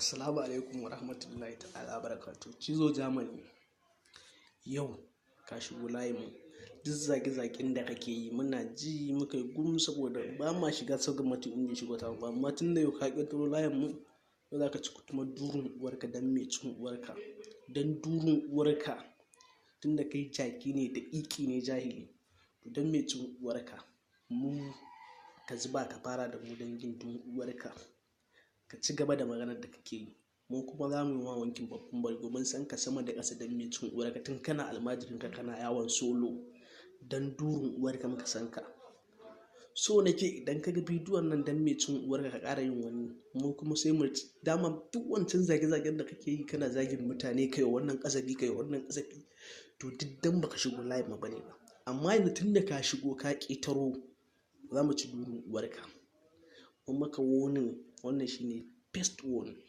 Assalamu alaikum wa rahmatullahi ta'ala barakatu. Cizo Germany, yau ka shigo layinmu. Duk zage-zagen da kake yi muna ji muka yi gum saboda ba ma shiga sauran mutum inda shigo ta ba. Amma tun da yau ka ƙirƙiro layinmu, yau za ka ci kuma durin uwarka don mai cin uwarka. Don durin uwarka, tun da kai jaki ne da ƙiƙi ne jahili. To don mai cin uwarka, mu ka zuba ka fara da mu don yin dun uwarka. Ka ci gaba da maganar da kake yi, mu kuma za mu yi wa wankin babban bargo. Mun san ka sama da ƙasa don mai cin uwarka tun kana almajirinka kana yawon solo don durin uwarka muka san ka. So nake idan ka ga bidiyon nan don mai cin uwarka ka ƙara yin wani, mu kuma sai mu dama duk wancan zage-zagen da kake yi kana zagin mutane kai wannan ƙazafi kai wannan ƙazafi, to duk dan baka shigo layin mu bane ba. Amma yanzu tun da ka shigo ka ƙetaro, za mu ci durin uwarka. Mun maka warning, wannan shine first warning.